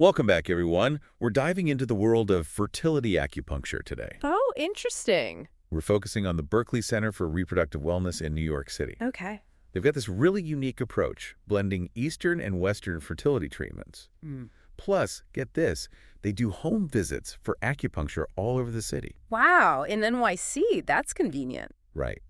Welcome back, everyone. We're diving into the world of fertility acupuncture today. Oh, interesting. We're focusing on the Berkley Center for Reproductive Wellness in New York City. Okay. They've got this really unique approach, blending Eastern and Western fertility treatments. Plus, get this, they do home visits for acupuncture all over the city. Wow, in NYC, that's convenient. Right.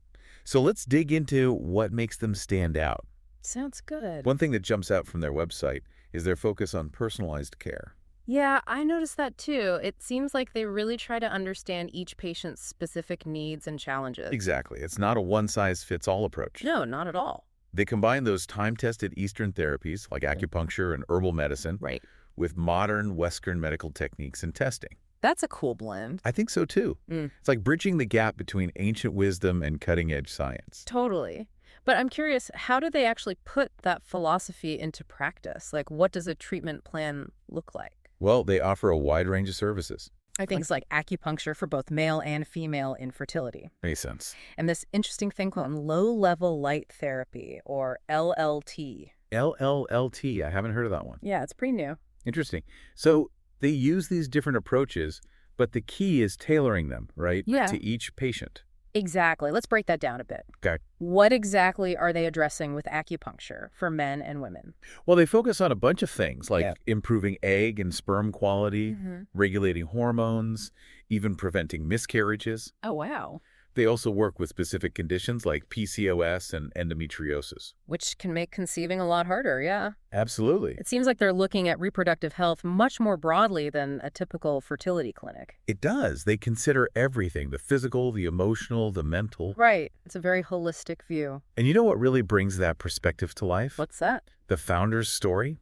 So let's dig into what makes them stand out. Sounds good. One thing that jumps out from their website is their focus on personalized care. Yeah, I noticed that too. It seems like they really try to understand each patient's specific needs and challenges. Exactly. It's not a one-size-fits-all approach. No, not at all. They combine those time-tested Eastern therapies, like acupuncture and herbal medicine, Right. with modern Western medical techniques and testing. That's a cool blend. I think so, too. It's like bridging the gap between ancient wisdom and cutting-edge science. Totally. But I'm curious, how do they actually put that philosophy into practice? Like, what does a treatment plan look like? Well, they offer a wide range of services. Things like acupuncture for both male and female infertility. Makes sense. And this interesting thing called low-level light therapy, or LLT. LLLT, I haven't heard of that one. Yeah, it's pretty new. Interesting. So they use these different approaches, but the key is tailoring them, right? Yeah. To each patient. Exactly. Let's break that down a bit. Okay. What exactly are they addressing with acupuncture for men and women? Well, they focus on a bunch of things like Yeah. improving egg and sperm quality, regulating hormones, even preventing miscarriages. Oh, wow. They also work with specific conditions like PCOS and endometriosis. Which can make conceiving a lot harder, yeah. Absolutely. It seems like they're looking at reproductive health much more broadly than a typical fertility clinic. It does. They consider everything, the physical, the emotional, the mental. Right. It's a very holistic view. And you know what really brings that perspective to life? What's that? The founder's story?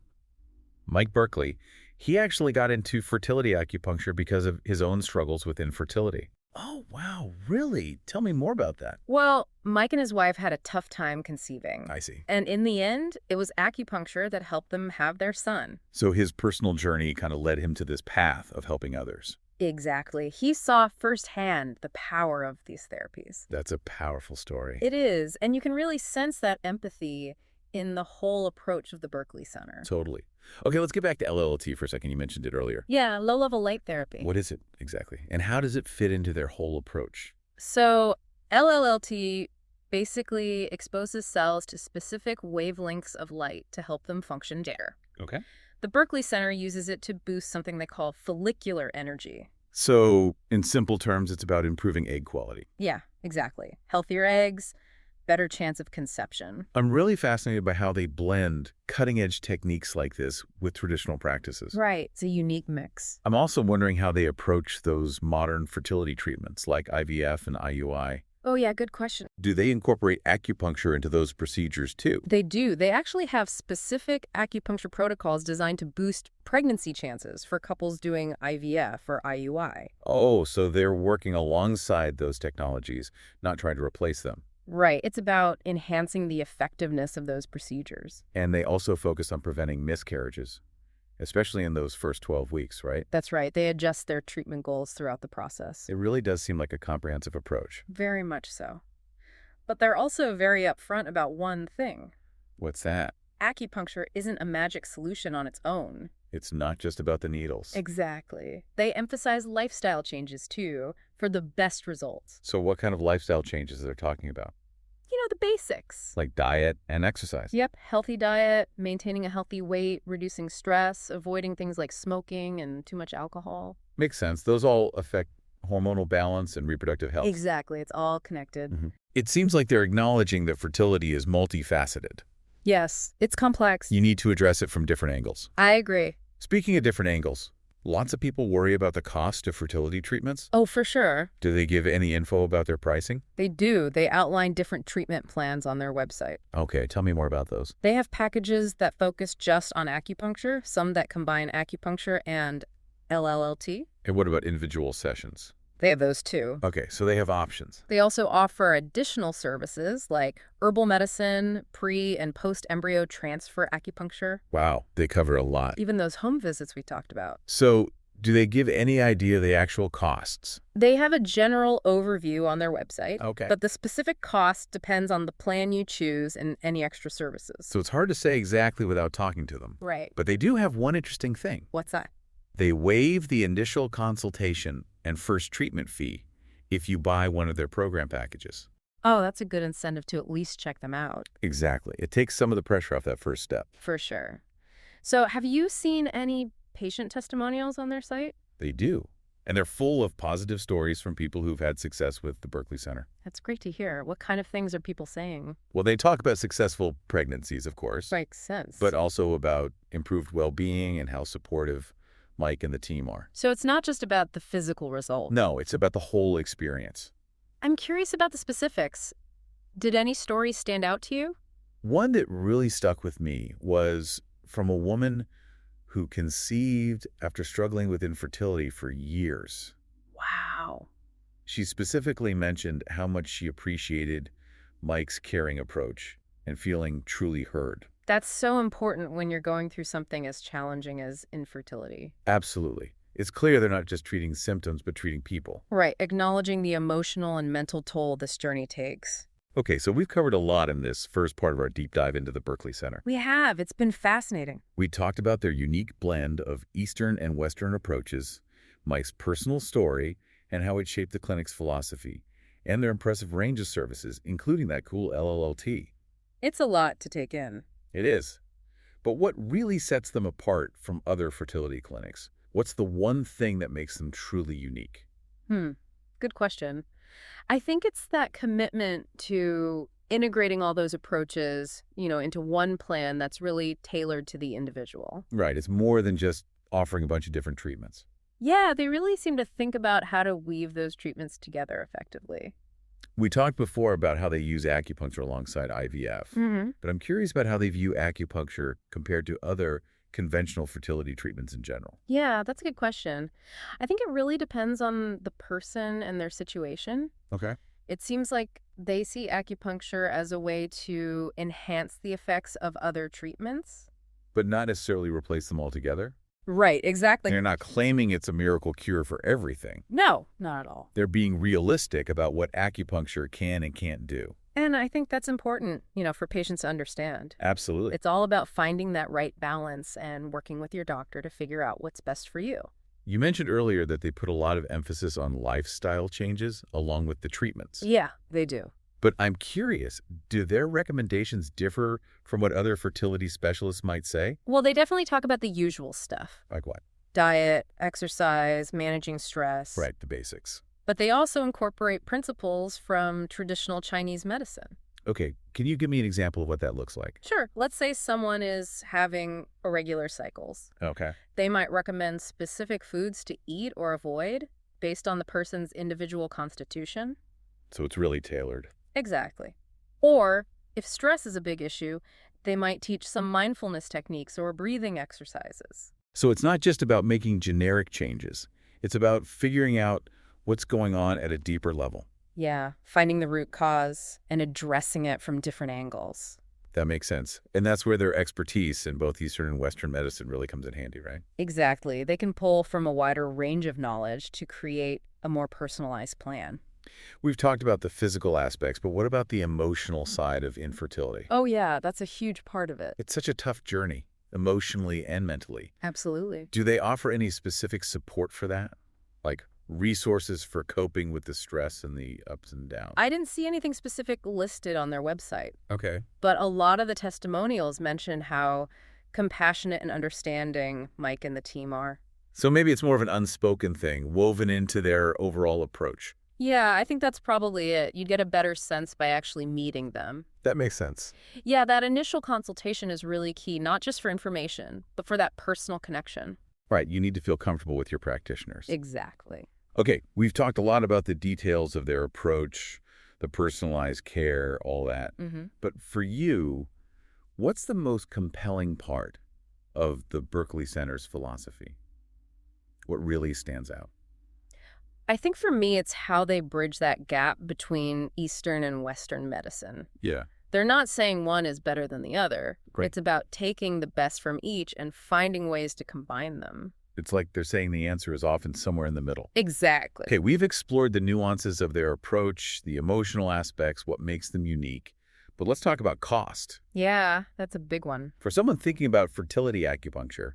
Mike Berkley. He actually got into fertility acupuncture because of his own struggles with infertility. Oh, wow. Really? Tell me more about that. Well, Mike and his wife had a tough time conceiving. I see. And in the end, it was acupuncture that helped them have their son. So his personal journey kind of led him to this path of helping others. Exactly. He saw firsthand the power of these therapies. That's a powerful story. It is. And you can really sense that empathy in the whole approach of the Berkley Center. Totally. Okay, let's get back to LLT for a second. You mentioned it earlier. Yeah, low-level light therapy. What is it exactly? And how does it fit into their whole approach? So LLT basically exposes cells to specific wavelengths of light to help them function better. Okay. The Berkley Center uses it to boost something they call follicular energy. So, in simple terms, it's about improving egg quality. Yeah, exactly. Healthier eggs, better chance of conception. I'm really fascinated by how they blend cutting-edge techniques like this with traditional practices. Right. It's a unique mix. I'm also wondering how they approach those modern fertility treatments like IVF and IUI. Oh, yeah, good question. Do they incorporate acupuncture into those procedures too? They do. They actually have specific acupuncture protocols designed to boost pregnancy chances for couples doing IVF or IUI. Oh, so they're working alongside those technologies, not trying to replace them. Right. It's about enhancing the effectiveness of those procedures. And they also focus on preventing miscarriages, especially in those first 12 weeks, right? That's right. They adjust their treatment goals throughout the process. It really does seem like a comprehensive approach. Very much so. But they're also very upfront about one thing. What's that? Acupuncture isn't a magic solution on its own. It's not just about the needles. Exactly. They emphasize lifestyle changes, too, for the best results. So what kind of lifestyle changes are they talking about? You know, the basics. Like diet and exercise? Yep, healthy diet, maintaining a healthy weight, reducing stress, avoiding things like smoking and too much alcohol. Makes sense. Those all affect hormonal balance and reproductive health. Exactly. It's all connected. It seems like they're acknowledging that fertility is multifaceted. Yes, it's complex. You need to address it from different angles. I agree. Speaking of different angles, lots of people worry about the cost of fertility treatments. Oh, for sure. Do they give any info about their pricing? They do. They outline different treatment plans on their website. Okay, tell me more about those. They have packages that focus just on acupuncture, some that combine acupuncture and LLT. And what about individual sessions? They have those too. Okay, so they have options. They also offer additional services like herbal medicine, pre- and post-embryo transfer acupuncture, Wow, they cover a lot. even those home visits we talked about. So Do they give any idea of the actual costs? They have a general overview on their website, Okay. but the specific cost depends on the plan you choose and any extra services. So it's hard to say exactly without talking to them. Right. But they do have one interesting thing. What's that? They waive the initial consultation and first treatment fee if you buy one of their program packages. Oh, that's a good incentive to at least check them out. Exactly. It takes some of the pressure off that first step. For sure. So have you seen any patient testimonials on their site? They do. And they're full of positive stories from people who've had success with the Berkley Center. That's great to hear. What kind of things are people saying? Well, they talk about successful pregnancies, of course, Makes sense. but also about improved well-being and how supportive Mike and the team are. So it's not just about the physical result. No, it's about the whole experience. I'm curious about the specifics. Did any stories stand out to you? One that really stuck with me was from a woman who conceived after struggling with infertility for years. Wow. She specifically mentioned how much she appreciated Mike's caring approach and feeling truly heard. That's so important when you're going through something as challenging as infertility. Absolutely. It's clear they're not just treating symptoms, but treating people. Right, acknowledging the emotional and mental toll this journey takes. Okay, so we've covered a lot in this first part of our deep dive into the Berkley Center. We have. It's been fascinating. We talked about their unique blend of Eastern and Western approaches, Mike's personal story, and how it shaped the clinic's philosophy, and their impressive range of services, including that cool LLLT. It's a lot to take in. It is. But what really sets them apart from other fertility clinics? What's the one thing that makes them truly unique? Good question. I think it's that commitment to integrating all those approaches, into one plan that's really tailored to the individual. Right, it's more than just offering a bunch of different treatments. Yeah, they really seem to think about how to weave those treatments together effectively. We talked before about how they use acupuncture alongside IVF, but I'm curious about how they view acupuncture compared to other conventional fertility treatments in general. Yeah, that's a good question. I think it really depends on the person and their situation. Okay. It seems like they see acupuncture as a way to enhance the effects of other treatments. But not necessarily replace them altogether? Right, exactly. They're not claiming it's a miracle cure for everything. No, not at all. They're being realistic about what acupuncture can and can't do. And I think that's important, for patients to understand. Absolutely. It's all about finding that right balance and working with your doctor to figure out what's best for you. You mentioned earlier that they put a lot of emphasis on lifestyle changes along with the treatments. Yeah, they do. But I'm curious, do their recommendations differ from what other fertility specialists might say? Well, they definitely talk about the usual stuff. Like what? Diet, exercise, managing stress. Right, the basics. But they also incorporate principles from traditional Chinese medicine. Okay, can you give me an example of what that looks like? Sure. Let's say someone is having irregular cycles. Okay. They might recommend specific foods to eat or avoid based on the person's individual constitution. So it's really tailored. Exactly. Or, if stress is a big issue, they might teach some mindfulness techniques or breathing exercises. So it's not just about making generic changes. It's about figuring out what's going on at a deeper level. Yeah, finding the root cause and addressing it from different angles. That makes sense. And that's where their expertise in both Eastern and Western medicine really comes in handy, right? Exactly. They can pull from a wider range of knowledge to create a more personalized plan. We've talked about the physical aspects, but what about the emotional side of infertility? Oh, yeah, that's a huge part of it. It's such a tough journey, emotionally and mentally. Absolutely. Do they offer any specific support for that? Like resources for coping with the stress and the ups and downs? I didn't see anything specific listed on their website, Okay. but a lot of the testimonials mention how compassionate and understanding Mike and the team are. So maybe it's more of an unspoken thing woven into their overall approach. Yeah, I think that's probably it. You'd get a better sense by actually meeting them. That makes sense. Yeah, that initial consultation is really key, not just for information, but for that personal connection. Right, you need to feel comfortable with your practitioners. Exactly. Okay, we've talked a lot about the details of their approach, the personalized care, all that. But for you, what's the most compelling part of the Berkley Center's philosophy? What really stands out? I think for me, it's how they bridge that gap between Eastern and Western medicine. Yeah. They're not saying one is better than the other. Great. It's about taking the best from each and finding ways to combine them. It's like they're saying the answer is often somewhere in the middle. Exactly. Okay, we've explored the nuances of their approach, the emotional aspects, what makes them unique. But let's talk about cost. Yeah, that's a big one. For someone thinking about fertility acupuncture,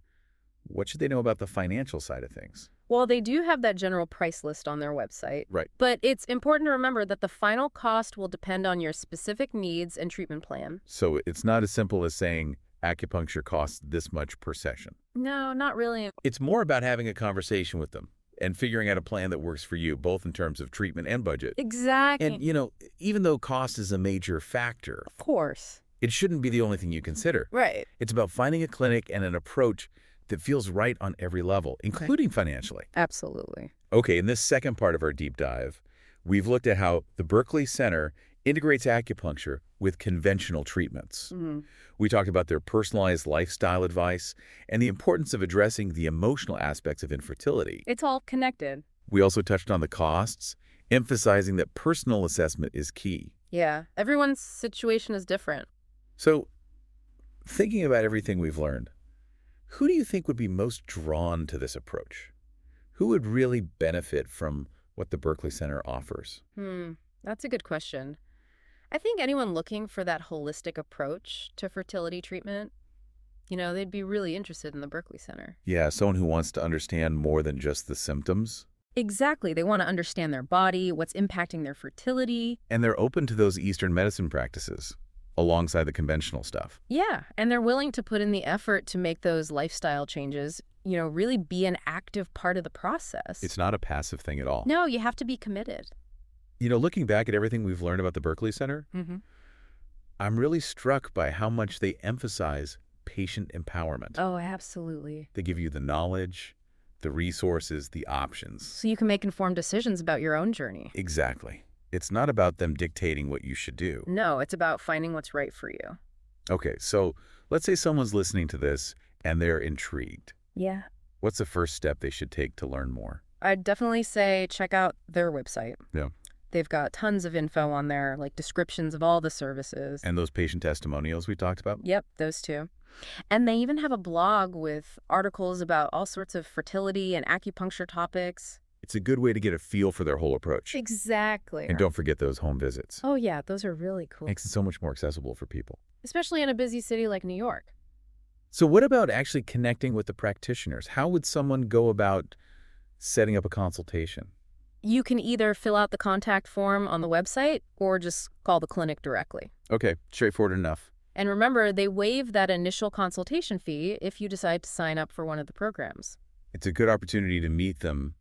what should they know about the financial side of things? Well, they do have that general price list on their website. Right. But it's important to remember that the final cost will depend on your specific needs and treatment plan. So it's not as simple as saying acupuncture costs this much per session. No, not really. It's more about having a conversation with them and figuring out a plan that works for you, both in terms of treatment and budget. Exactly. And, even though cost is a major factor, Of course. it shouldn't be the only thing you consider. Right. It's about finding a clinic and an approach that feels right on every level, including financially. Absolutely. Okay, in this second part of our deep dive, we've looked at how the Berkley Center integrates acupuncture with conventional treatments. We talked about their personalized lifestyle advice and the importance of addressing the emotional aspects of infertility. It's all connected. We also touched on the costs, emphasizing that personal assessment is key. Yeah. Everyone's situation is different. So, thinking about everything we've learned, who do you think would be most drawn to this approach? Who would really benefit from what the Berkley Center offers? That's a good question. I think anyone looking for that holistic approach to fertility treatment, they'd be really interested in the Berkley Center. Yeah, someone who wants to understand more than just the symptoms. Exactly. They want to understand their body, what's impacting their fertility. And they're open to those Eastern medicine practices alongside the conventional stuff. Yeah, and they're willing to put in the effort to make those lifestyle changes, really be an active part of the process. It's not a passive thing at all. No, you have to be committed. Looking back at everything we've learned about the Berkley Center, I'm really struck by how much they emphasize patient empowerment. Oh, absolutely. They give you the knowledge, the resources, the options. So you can make informed decisions about your own journey. Exactly. It's not about them dictating what you should do. No, it's about finding what's right for you. Okay, so let's say someone's listening to this and they're intrigued. Yeah. What's the first step they should take to learn more? I'd definitely say check out their website. Yeah. They've got tons of info on there, like descriptions of all the services. And those patient testimonials we talked about? Yep, those two. And they even have a blog with articles about all sorts of fertility and acupuncture topics. It's a good way to get a feel for their whole approach. Exactly. And don't forget those home visits. Oh, yeah, those are really cool. Makes it so much more accessible for people. Especially in a busy city like New York. So what about actually connecting with the practitioners? How would someone go about setting up a consultation? You can either fill out the contact form on the website or just call the clinic directly. Okay, straightforward enough. And remember, they waive that initial consultation fee if you decide to sign up for one of the programs. It's a good opportunity to meet them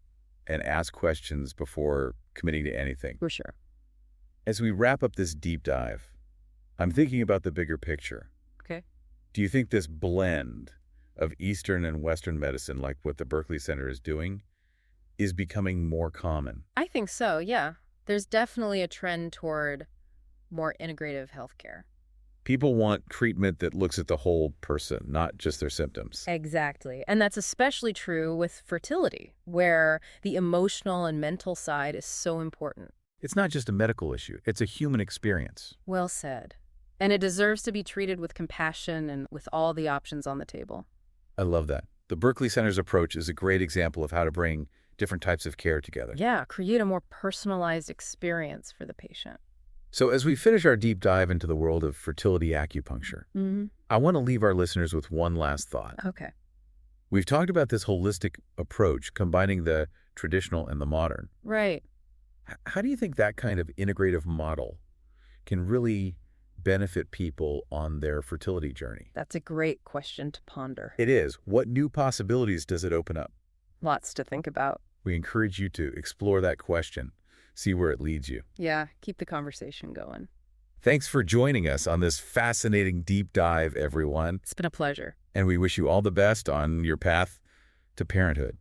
and ask questions before committing to anything. For sure. As we wrap up this deep dive, I'm thinking about the bigger picture. Okay. Do you think this blend of Eastern and Western medicine, like what the Berkley Center is doing, is becoming more common? I think so, yeah. There's definitely a trend toward more integrative healthcare. People want treatment that looks at the whole person, not just their symptoms. Exactly. And that's especially true with fertility, where the emotional and mental side is so important. It's not just a medical issue. It's a human experience. Well said. And it deserves to be treated with compassion and with all the options on the table. I love that. The Berkley Center's approach is a great example of how to bring different types of care together. Yeah, create a more personalized experience for the patient. So as we finish our deep dive into the world of fertility acupuncture, I want to leave our listeners with one last thought. Okay. We've talked about this holistic approach, combining the traditional and the modern. Right. How do you think that kind of integrative model can really benefit people on their fertility journey? That's a great question to ponder. It is. What new possibilities does it open up? Lots to think about. We encourage you to explore that question, see where it leads you. Yeah, keep the conversation going. Thanks for joining us on this fascinating deep dive, everyone. It's been a pleasure. And we wish you all the best on your path to parenthood.